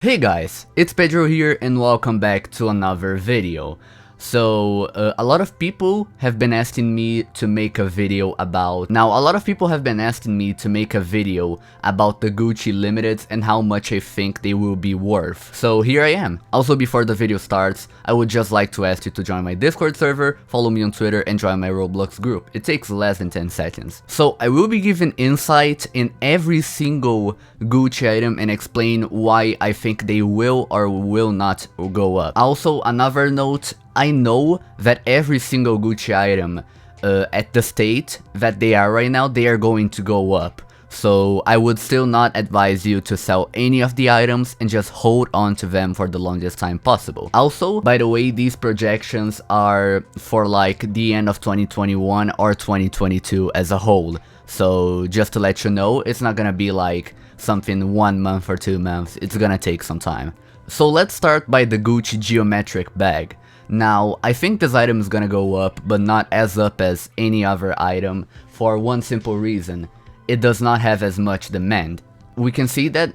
Hey guys, it's Pedro here and welcome back to another video. So, a lot of people have been asking me to make a video about... Now, a lot of people have been asking me to make a video about the Gucci Limiteds and how much I think they will be worth. So here I am. Also, before the video starts, I would just like to ask you to join my Discord server, follow me on Twitter and join my Roblox group. It takes less than 10 seconds. So, I will be giving insight in every single Gucci item and explain why I think they will or will not go up. Also, another note, I know that every single Gucci item at the state that they are right now, they are going to go up. So I would still not advise you to sell any of the items and just hold on to them for the longest time possible. Also, by the way, these projections are for like the end of 2021 or 2022 as a whole. So just to let you know, it's not gonna be like something 1 month or 2 months, it's gonna take some time. So let's start by the Gucci geometric bag. Now, I think this item is gonna go up, but not as up as any other item, for one simple reason. It does not have as much demand. We can see that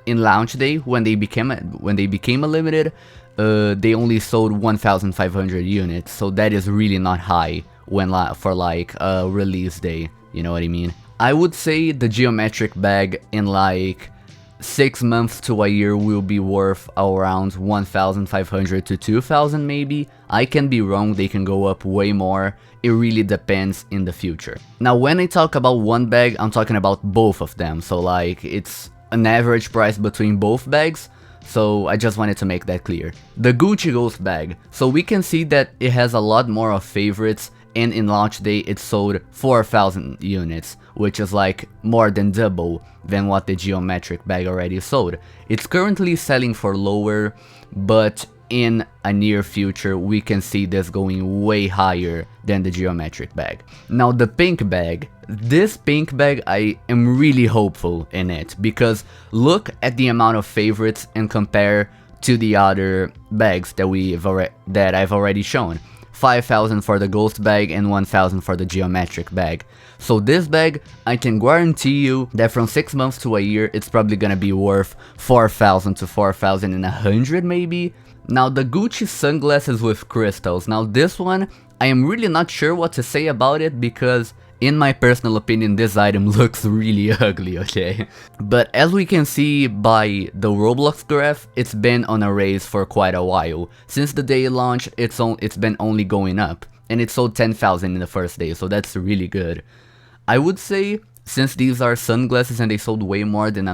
in launch day, when they became a limited, they only sold 1,500 units, so that is really not high when for like a release day, you know what I mean? I would say the geometric bag in like 6 months to a year will be worth around 1,500 to 2,000 maybe. I can be wrong, they can go up way more. It really depends in the future. Now when I talk about one bag, I'm talking about both of them. So like it's an average price between both bags. So I just wanted to make that clear. The Gucci Ghost bag. So we can see that it has a lot more of favorites, and in launch day it sold 4,000 units, which is like more than double than what the geometric bag already sold. It's currently selling for lower, but in a near future we can see this going way higher than the geometric bag. Now the pink bag. This pink bag, I am really hopeful in it, because look at the amount of favorites and compare to the other bags that I've already shown. 5,000 for the ghost bag and 1,000 for the geometric bag. So this bag, I can guarantee you that from 6 months to a year, it's probably gonna be worth 4,000 to 4,100 maybe. Now the Gucci sunglasses with crystals. Now this one, I am really not sure what to say about it, because in my personal opinion, this item looks really ugly, okay? But as we can see by the Roblox graph, it's been on a raise for quite a while. Since the day it launched, it's been only going up. And it sold 10,000 in the first day, so that's really good. I would say, since these are sunglasses and they sold way more than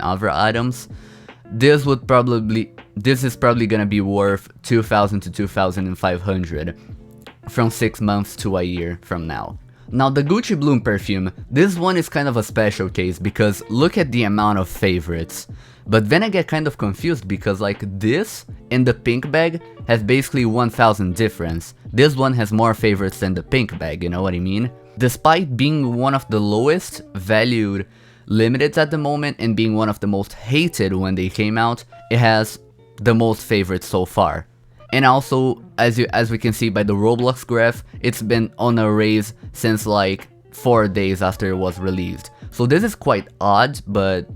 other items, this is probably gonna be worth 2,000 to 2,500 from 6 months to a year from now. Now the Gucci Bloom perfume, this one is kind of a special case, because look at the amount of favorites. But then I get kind of confused, because like this and the pink bag have basically 1,000 difference. This one has more favorites than the pink bag, you know what I mean? Despite being one of the lowest valued limiteds at the moment and being one of the most hated when they came out, it has the most favorites so far. And also, as we can see by the Roblox graph, it's been on a raise since like 4 days after it was released. So this is quite odd, but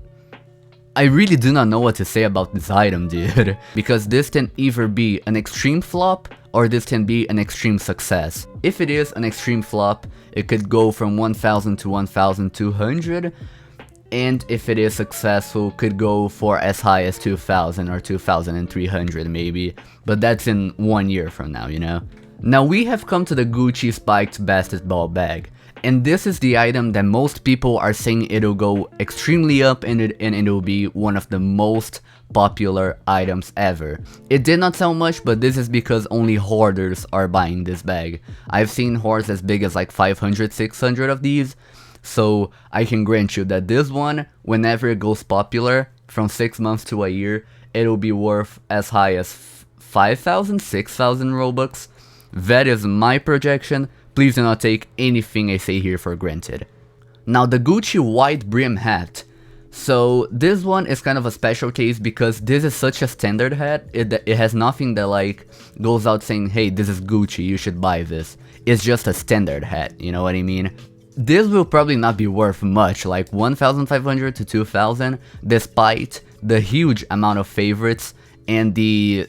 I really do not know what to say about this item, dude. Because this can either be an extreme flop, or this can be an extreme success. If it is an extreme flop, it could go from 1,000 to 1,200. And if it is successful, could go for as high as 2,000 or 2,300 maybe, but that's in 1 year from now, you know? Now we have come to the Gucci spiked basketball bag, and this is the item that most people are saying it'll go extremely up, and it'll be one of the most popular items ever. It did not sell much, but this is because only hoarders are buying this bag. I've seen hoards as big as like 500, 600 of these. So I can grant you that this one, whenever it goes popular, from 6 months to a year, it'll be worth as high as 5,000, 6,000 Robux. That is my projection. Please do not take anything I say here for granted. Now the Gucci white brim hat. So this one is kind of a special case, because this is such a standard hat. It has nothing that like goes out saying, hey, this is Gucci, you should buy this. It's just a standard hat, you know what I mean? This will probably not be worth much, like 1,500 to 2,000, despite the huge amount of favorites and the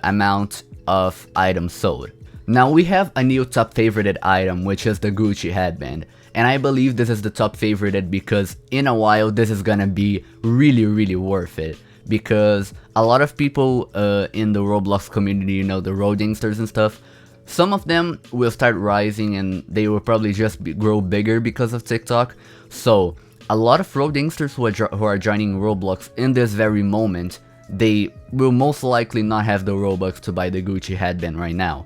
amount of items sold. Now we have a new top favorited item, which is the Gucci headband. And I believe this is the top favorited because in a while this is gonna be really worth it. Because a lot of people in the Roblox community, you know, the roadingsters and stuff, some of them will start rising and they will probably just grow bigger because of TikTok. So a lot of roadingsters who are joining Roblox in this very moment, they will most likely not have the Robux to buy the Gucci headband right now.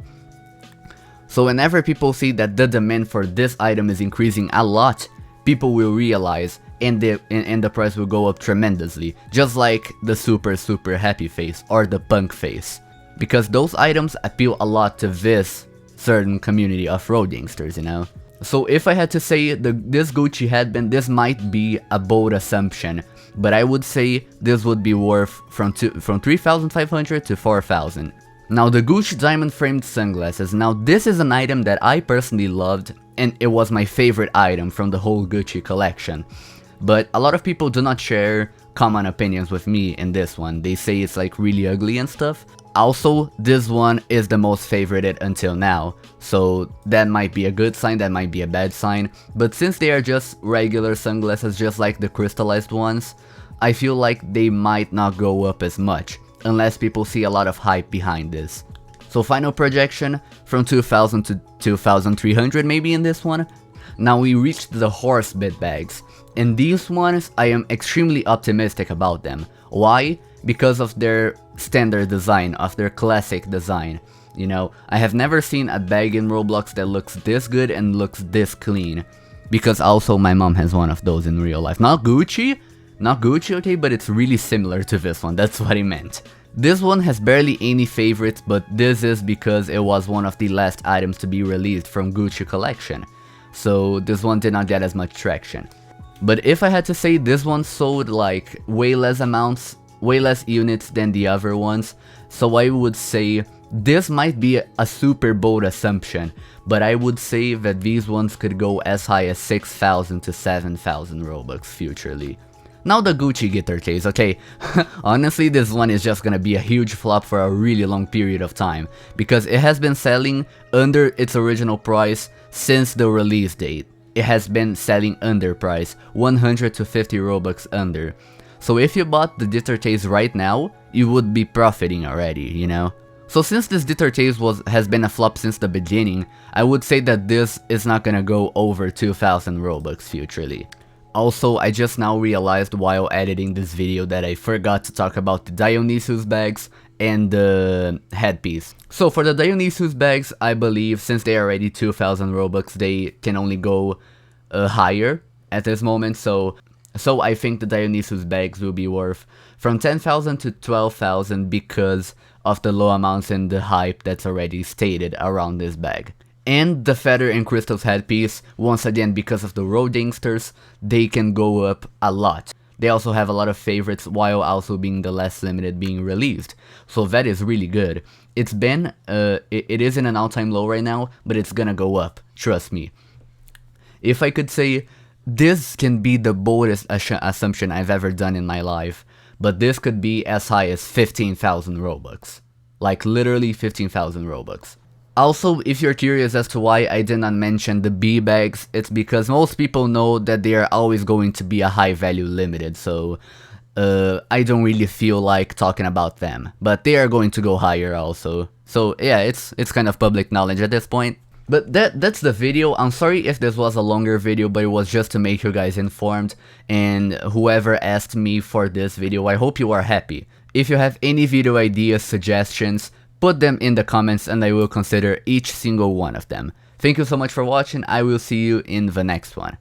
So whenever people see that the demand for this item is increasing a lot, people will realize and the price will go up tremendously, just like the super happy face or the punk face. Because those items appeal a lot to this certain community of roadingsters, you know? So if I had to say this Gucci headband, this might be a bold assumption, but I would say this would be worth from 3,500 to 4,000. Now the Gucci diamond framed sunglasses, now this is an item that I personally loved and it was my favorite item from the whole Gucci collection. But a lot of people do not share common opinions with me in this one, they say it's like really ugly and stuff. Also, this one is the most favorited until now, so that might be a good sign, that might be a bad sign, but since they are just regular sunglasses just like the crystallized ones, I feel like they might not go up as much, unless people see a lot of hype behind this. So final projection, from 2,000 to 2,300 maybe in this one. Now we reached the horsebit bags, and these ones I am extremely optimistic about them. Why? Because of their standard design, of their classic design. You know, I have never seen a bag in Roblox that looks this good and looks this clean. Because also my mom has one of those in real life. Not Gucci, okay, but it's really similar to this one, that's what I meant. This one has barely any favorites, but this is because it was one of the last items to be released from Gucci collection. So this one did not get as much traction. But if I had to say, this one sold like way less units than the other ones, so I would say this might be a super bold assumption, but I would say that these ones could go as high as 6,000 to 7,000 Robux futurely. Now the Gucci guitar case, okay, honestly this one is just gonna be a huge flop for a really long period of time, because it has been selling under its original price since the release date. It has been selling under price, 100 to 50 Robux under. So if you bought the guitar case right now, you would be profiting already, you know? So since this guitar case has been a flop since the beginning, I would say that this is not gonna go over 2,000 Robux futurely. Also, I just now realized while editing this video that I forgot to talk about the Dionysus bags and the headpiece. So for the Dionysus bags, I believe since they are already 2,000 Robux, they can only go higher at this moment. So I think the Dionysus bags will be worth from 10,000 to 12,000 because of the low amounts and the hype that's already stated around this bag. And the feather and crystals headpiece, once again because of the roadingsters, they can go up a lot. They also have a lot of favorites while also being the less limited being released. So that is really good. It's been, it is in an all-time low right now, but it's gonna go up, trust me. If I could say, this can be the boldest assumption I've ever done in my life, but this could be as high as 15,000 Robux. Like literally 15,000 Robux. Also, if you're curious as to why I did not mention the B bags, it's because most people know that they are always going to be a high value limited, so I don't really feel like talking about them. But they are going to go higher also. So yeah, it's kind of public knowledge at this point. But that's the video. I'm sorry if this was a longer video, but it was just to make you guys informed. And whoever asked me for this video, I hope you are happy. If you have any video ideas, suggestions, put them in the comments and I will consider each single one of them. Thank you so much for watching. I will see you in the next one.